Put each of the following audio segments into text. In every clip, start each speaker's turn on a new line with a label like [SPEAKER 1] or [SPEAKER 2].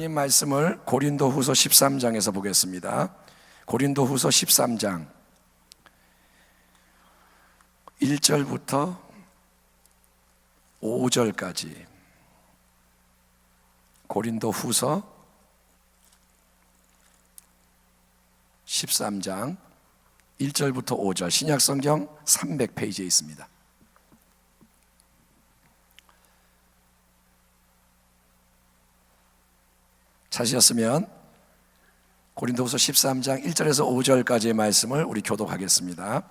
[SPEAKER 1] 하나님 말씀을 고린도후서 13장에서 보겠습니다. 고린도후서 13장 1절부터 5절까지 고린도후서 13장 1절부터 5절 신약성경 300페이지에 있습니다. 찾으셨으면 고린도후서 13장 1절에서 5절까지의 말씀을 우리 교독하겠습니다.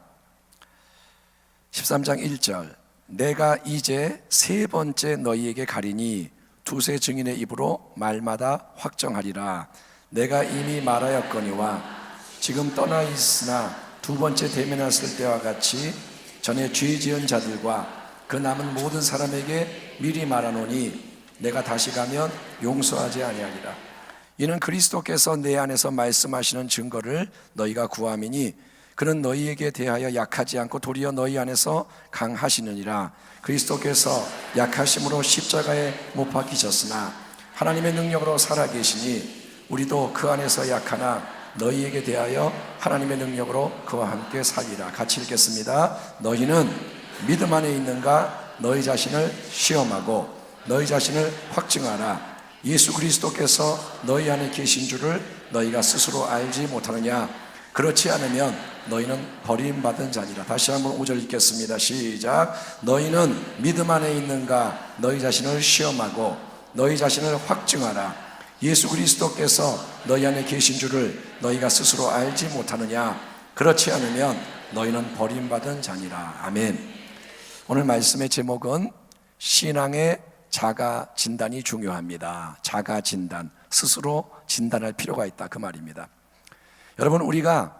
[SPEAKER 1] 13장 1절 내가 이제 세 번째 너희에게 가리니 두세 증인의 입으로 말마다 확정하리라. 내가 이미 말하였거니와 지금 떠나 있으나 두 번째 대면했을 때와 같이 전에 죄 지은 자들과 그 남은 모든 사람에게 미리 말하노니 내가 다시 가면 용서하지 아니하리라. 이는 그리스도께서 내 안에서 말씀하시는 증거를 너희가 구함이니 그는 너희에게 대하여 약하지 않고 도리어 너희 안에서 강하시느니라. 그리스도께서 약하심으로 십자가에 못 박히셨으나 하나님의 능력으로 살아계시니 우리도 그 안에서 약하나 너희에게 대하여 하나님의 능력으로 그와 함께 살리라. 같이 읽겠습니다. 너희는 믿음 안에 있는가? 너희 자신을 시험하고 너희 자신을 확증하라. 예수 그리스도께서 너희 안에 계신 줄을 너희가 스스로 알지 못하느냐? 그렇지 않으면 너희는 버림받은 자니라. 다시 한번 5절 읽겠습니다. 시작. 너희는 믿음 안에 있는가? 너희 자신을 시험하고 너희 자신을 확증하라. 예수 그리스도께서 너희 안에 계신 줄을 너희가 스스로 알지 못하느냐? 그렇지 않으면 너희는 버림받은 자니라. 아멘. 오늘 말씀의 제목은 신앙의 자가 진단이 중요합니다. 자가 진단, 스스로 진단할 필요가 있다, 그 말입니다. 여러분, 우리가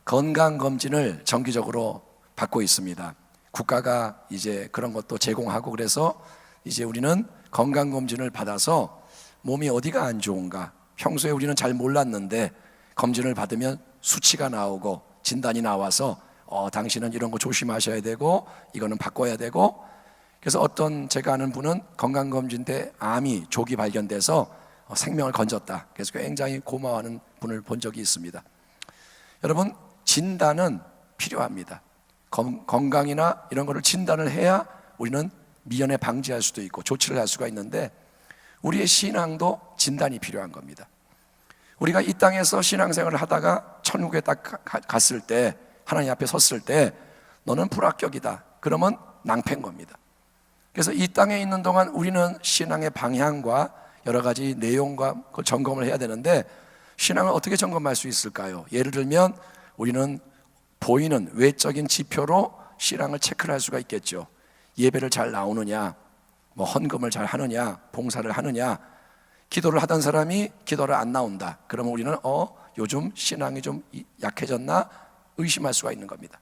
[SPEAKER 1] 건강검진을 정기적으로 받고 있습니다. 국가가 이제 그런 것도 제공하고 그래서 이제 우리는 건강검진을 받아서 몸이 어디가 안 좋은가, 평소에 우리는 잘 몰랐는데 검진을 받으면 수치가 나오고 진단이 나와서 당신은 이런 거 조심하셔야 되고 이거는 바꿔야 되고. 그래서 어떤 제가 아는 분은 건강검진 때 암이 조기 발견돼서 생명을 건졌다. 그래서 굉장히 고마워하는 분을 본 적이 있습니다. 여러분, 진단은 필요합니다. 건강이나 이런 거를 진단을 해야 우리는 미연에 방지할 수도 있고 조치를 할 수가 있는데 우리의 신앙도 진단이 필요한 겁니다. 우리가 이 땅에서 신앙생활을 하다가 천국에 딱 갔을 때, 하나님 앞에 섰을 때 너는 불합격이다. 그러면 낭패인 겁니다. 그래서 이 땅에 있는 동안 우리는 신앙의 방향과 여러 가지 내용과 그걸 점검을 해야 되는데 신앙을 어떻게 점검할 수 있을까요? 예를 들면 우리는 보이는 외적인 지표로 신앙을 체크를 할 수가 있겠죠. 예배를 잘 나오느냐, 헌금을 잘 하느냐, 봉사를 하느냐. 기도를 하던 사람이 기도를 안 나온다. 그러면 우리는 요즘 신앙이 좀 약해졌나 의심할 수가 있는 겁니다.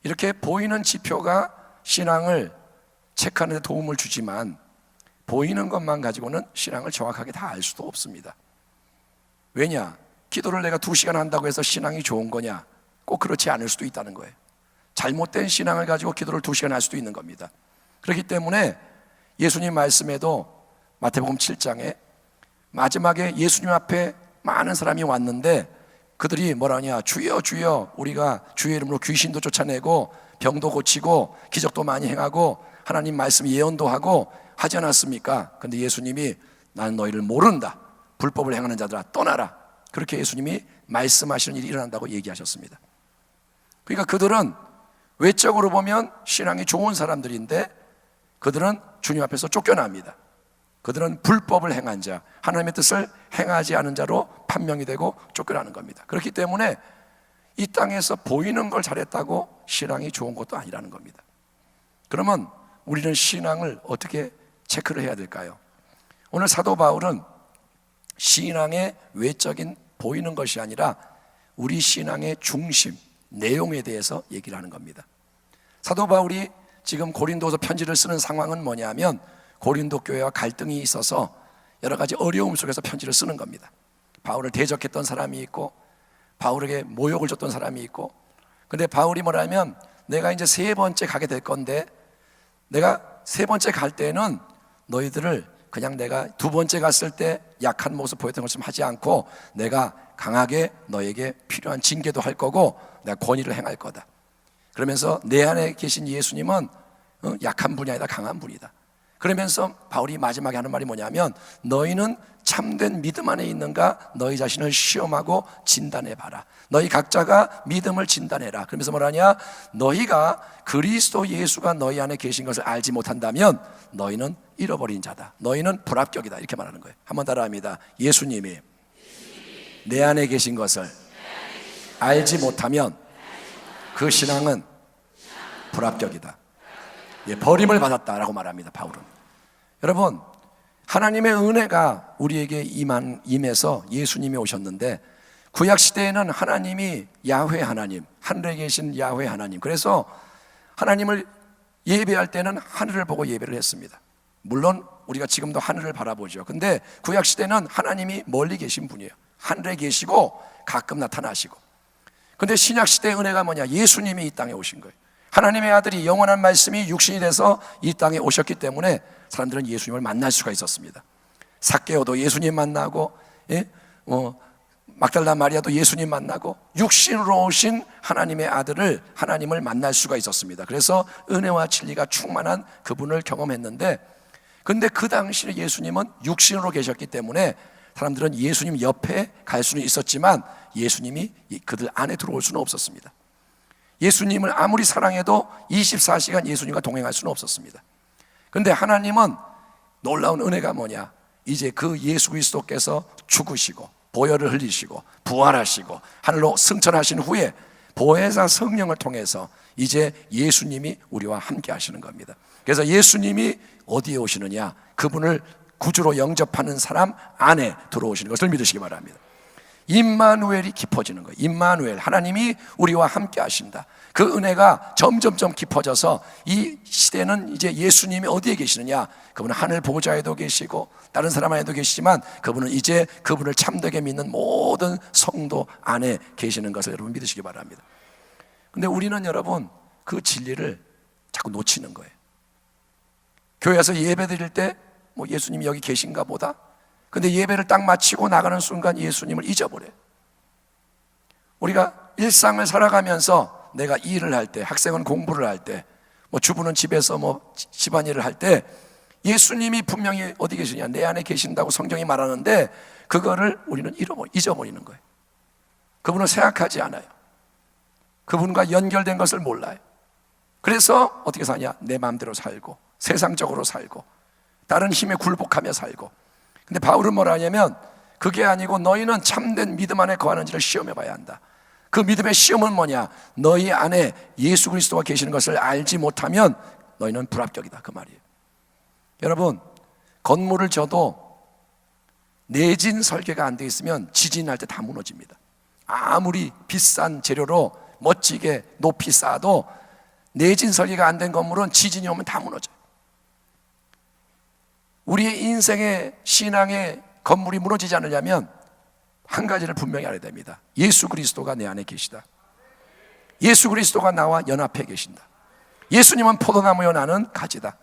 [SPEAKER 1] 이렇게 보이는 지표가 신앙을 체크하는 데 도움을 주지만 보이는 것만 가지고는 신앙을 정확하게 다 알 수도 없습니다. 왜냐? 기도를 내가 2시간 한다고 해서 신앙이 좋은 거냐? 꼭 그렇지 않을 수도 있다는 거예요. 잘못된 신앙을 가지고 기도를 2시간 할 수도 있는 겁니다. 그렇기 때문에 예수님 말씀에도 마태복음 7장에 마지막에 예수님 앞에 많은 사람이 왔는데 그들이 뭐라냐? 주여 주여, 우리가 주의 이름으로 귀신도 쫓아내고 병도 고치고 기적도 많이 행하고 하나님 말씀 예언도 하고 하지 않았습니까? 근데 예수님이 나는 너희를 모른다. 불법을 행하는 자들아 떠나라. 그렇게 예수님이 말씀하시는 일이 일어난다고 얘기하셨습니다. 그러니까 그들은 외적으로 보면 신앙이 좋은 사람들인데 그들은 주님 앞에서 쫓겨납니다. 그들은 불법을 행한 자, 하나님의 뜻을 행하지 않은 자로 판명이 되고 쫓겨나는 겁니다. 그렇기 때문에 이 땅에서 보이는 걸 잘했다고 신앙이 좋은 것도 아니라는 겁니다. 그러면 우리는 신앙을 어떻게 체크를 해야 될까요? 오늘 사도 바울은 신앙의 외적인 보이는 것이 아니라 우리 신앙의 중심, 내용에 대해서 얘기를 하는 겁니다. 사도 바울이 지금 고린도서 편지를 쓰는 상황은 뭐냐면 고린도 교회와 갈등이 있어서 여러 가지 어려움 속에서 편지를 쓰는 겁니다. 바울을 대적했던 사람이 있고 바울에게 모욕을 줬던 사람이 있고, 근데 바울이 뭐라면 내가 이제 3번째 가게 될 건데 내가 3번째 갈 때는 너희들을 그냥 내가 두 번째 갔을 때 약한 모습 보였던 것처럼 하지 않고 내가 강하게 너에게 필요한 징계도 할 거고 내가 권위를 행할 거다. 그러면서 내 안에 계신 예수님은 약한 분이 아니라 강한 분이다. 그러면서 바울이 마지막에 하는 말이 뭐냐면 너희는 참된 믿음 안에 있는가 너희 자신을 시험하고 진단해봐라. 너희 각자가 믿음을 진단해라. 그러면서 뭐라냐, 너희가 그리스도 예수가 너희 안에 계신 것을 알지 못한다면 너희는 잃어버린 자다. 너희는 불합격이다. 이렇게 말하는 거예요. 한번 따라합니다. 예수님이 내 안에 계신 것을 알지 못하면 그 신앙은 불합격이다. 예, 버림을 받았다라고 말합니다. 바울은. 여러분, 하나님의 은혜가 우리에게 임해서 예수님이 오셨는데 구약 시대에는 하나님이 야훼 하나님, 하늘에 계신 야훼 하나님, 그래서 하나님을 예배할 때는 하늘을 보고 예배를 했습니다. 물론 우리가 지금도 하늘을 바라보죠. 근데 구약 시대는 하나님이 멀리 계신 분이에요. 하늘에 계시고 가끔 나타나시고. 근데 신약 시대의 은혜가 뭐냐, 예수님이 이 땅에 오신 거예요. 하나님의 아들이 영원한 말씀이 육신이 돼서 이 땅에 오셨기 때문에 사람들은 예수님을 만날 수가 있었습니다. 삭개오도 예수님 만나고, 막달라 마리아도 예수님 만나고, 육신으로 오신 하나님의 아들을, 하나님을 만날 수가 있었습니다. 그래서 은혜와 진리가 충만한 그분을 경험했는데, 근데 그 당시에 예수님은 육신으로 계셨기 때문에 사람들은 예수님 옆에 갈 수는 있었지만 예수님이 그들 안에 들어올 수는 없었습니다. 예수님을 아무리 사랑해도 24시간 예수님과 동행할 수는 없었습니다. 그런데 하나님은 놀라운 은혜가 뭐냐, 이제 그 예수 그리스도께서 죽으시고 보혈을 흘리시고 부활하시고 하늘로 승천하신 후에 보혜사 성령을 통해서 이제 예수님이 우리와 함께 하시는 겁니다. 그래서 예수님이 어디에 오시느냐, 그분을 구주로 영접하는 사람 안에 들어오시는 것을 믿으시기 바랍니다. 임마누엘이 깊어지는 거예요. 임마누엘, 하나님이 우리와 함께 하신다. 그 은혜가 점점점 깊어져서 이 시대는 이제 예수님이 어디에 계시느냐, 그분은 하늘 보좌에도 계시고 다른 사람 안에도 계시지만 그분은 이제 그분을 참되게 믿는 모든 성도 안에 계시는 것을 여러분 믿으시기 바랍니다. 근데 우리는 여러분 그 진리를 자꾸 놓치는 거예요. 교회에서 예배 드릴 때 뭐 예수님이 여기 계신가 보다. 근데 예배를 딱 마치고 나가는 순간 예수님을 잊어버려요. 우리가 일상을 살아가면서 내가 일을 할 때, 학생은 공부를 할 때, 뭐 주부는 집에서 뭐 집안일을 할 때 예수님이 분명히 어디 계시냐, 내 안에 계신다고 성경이 말하는데 그거를 우리는 잊어버리는 거예요. 그분을 생각하지 않아요. 그분과 연결된 것을 몰라요. 그래서 어떻게 사냐, 내 마음대로 살고 세상적으로 살고 다른 힘에 굴복하며 살고. 근데 바울은 뭐라 하냐면 그게 아니고 너희는 참된 믿음 안에 거하는지를 시험해 봐야 한다. 그 믿음의 시험은 뭐냐, 너희 안에 예수 그리스도가 계시는 것을 알지 못하면 너희는 불합격이다, 그 말이에요. 여러분, 건물을 져도 내진 설계가 안 돼 있으면 지진 날 때 다 무너집니다. 아무리 비싼 재료로 멋지게 높이 쌓아도 내진 설계가 안 된 건물은 지진이 오면 다 무너져요. 우리의 인생의 신앙의 건물이 무너지지 않으려면 한 가지를 분명히 알아야 됩니다. 예수 그리스도가 내 안에 계시다. 예수 그리스도가 나와 연합해 계신다. 예수님은 포도나무요 나는 가지다.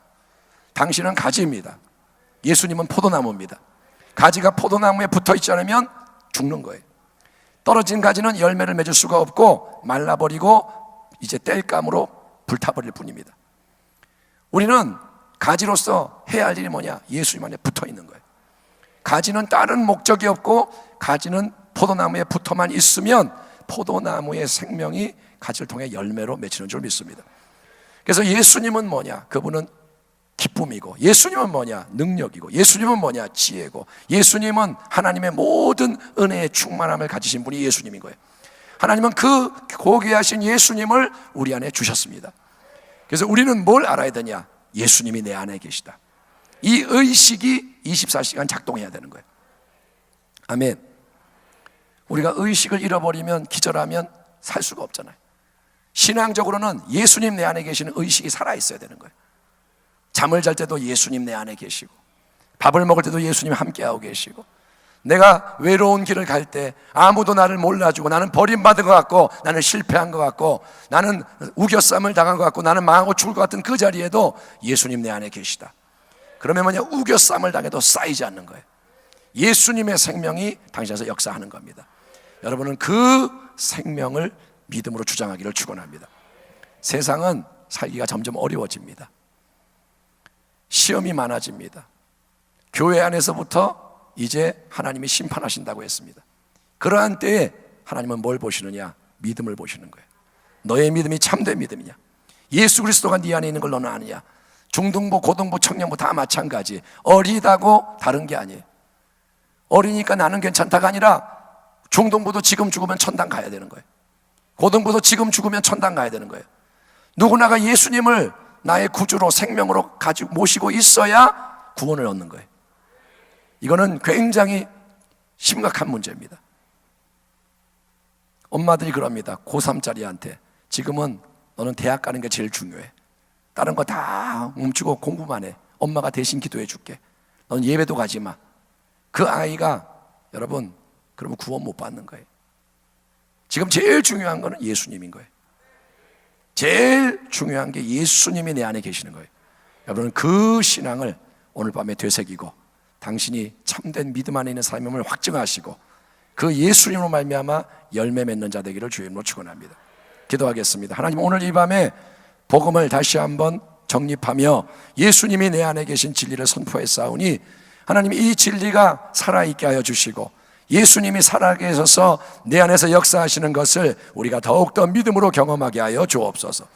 [SPEAKER 1] 당신은 가지입니다. 예수님은 포도나무입니다. 가지가 포도나무에 붙어있지 않으면 죽는 거예요. 떨어진 가지는 열매를 맺을 수가 없고 말라버리고 이제 땔감으로 불타버릴 뿐입니다. 우리는 가지로서 해야 할 일이 뭐냐, 예수님 안에 붙어있는 거예요. 가지는 다른 목적이 없고 가지는 포도나무에 붙어만 있으면 포도나무의 생명이 가지를 통해 열매로 맺히는 줄 믿습니다. 그래서 예수님은 뭐냐, 그분은 기쁨이고, 예수님은 뭐냐, 능력이고, 예수님은 뭐냐, 지혜고, 예수님은 하나님의 모든 은혜의 충만함을 가지신 분이 예수님인 거예요. 하나님은 그 고귀하신 예수님을 우리 안에 주셨습니다. 그래서 우리는 뭘 알아야 되냐, 예수님이 내 안에 계시다. 이 의식이 24시간 작동해야 되는 거예요. 아멘. 우리가 의식을 잃어버리면, 기절하면 살 수가 없잖아요. 신앙적으로는 예수님 내 안에 계시는 의식이 살아있어야 되는 거예요. 잠을 잘 때도 예수님 내 안에 계시고, 밥을 먹을 때도 예수님 함께하고 계시고, 내가 외로운 길을 갈 때 아무도 나를 몰라주고 나는 버림받은 것 같고 나는 실패한 것 같고 나는 우겨쌈을 당한 것 같고 나는 망하고 죽을 것 같은 그 자리에도 예수님 내 안에 계시다. 그러면 뭐냐? 우겨쌈을 당해도 쌓이지 않는 거예요. 예수님의 생명이 당신에서 역사하는 겁니다. 여러분은 그 생명을 믿음으로 주장하기를 축원합니다. 세상은 살기가 점점 어려워집니다. 시험이 많아집니다. 교회 안에서부터 이제 하나님이 심판하신다고 했습니다. 그러한 때에 하나님은 뭘 보시느냐? 믿음을 보시는 거예요. 너의 믿음이 참된 믿음이냐? 예수 그리스도가 네 안에 있는 걸 너는 아느냐? 중등부, 고등부, 청년부 다 마찬가지. 어리다고 다른 게 아니에요. 어리니까 나는 괜찮다가 아니라 중등부도 지금 죽으면 천당 가야 되는 거예요. 고등부도 지금 죽으면 천당 가야 되는 거예요. 누구나가 예수님을 나의 구주로 생명으로 가지고 모시고 있어야 구원을 얻는 거예요. 이거는 굉장히 심각한 문제입니다. 엄마들이 그럽니다. 고3짜리한테 지금은 너는 대학 가는 게 제일 중요해. 다른 거 다 멈추고 공부만 해. 엄마가 대신 기도해 줄게. 넌 예배도 가지 마. 그 아이가 여러분 그러면 구원 못 받는 거예요. 지금 제일 중요한 거는 예수님인 거예요. 제일 중요한 게 예수님이 내 안에 계시는 거예요. 여러분 그 신앙을 오늘 밤에 되새기고 당신이 참된 믿음 안에 있는 사람임을 확증하시고 그 예수님으로 말미암아 열매 맺는 자 되기를 주의 이름으로 축원합니다. 기도하겠습니다. 하나님, 오늘 이 밤에 복음을 다시 한번 정립하며 예수님이 내 안에 계신 진리를 선포했사오니 하나님, 이 진리가 살아있게 하여 주시고 예수님이 살아계셔서 내 안에서 역사하시는 것을 우리가 더욱더 믿음으로 경험하게 하여 주옵소서.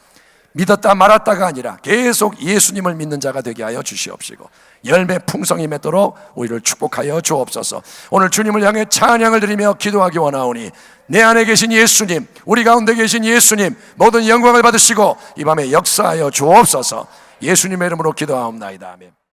[SPEAKER 1] 믿었다 말았다가 아니라 계속 예수님을 믿는 자가 되게 하여 주시옵시고 열매 풍성히 맺도록 우리를 축복하여 주옵소서. 오늘 주님을 향해 찬양을 드리며 기도하기 원하오니 내 안에 계신 예수님, 우리 가운데 계신 예수님 모든 영광을 받으시고 이 밤에 역사하여 주옵소서. 예수님의 이름으로 기도하옵나이다. 아멘.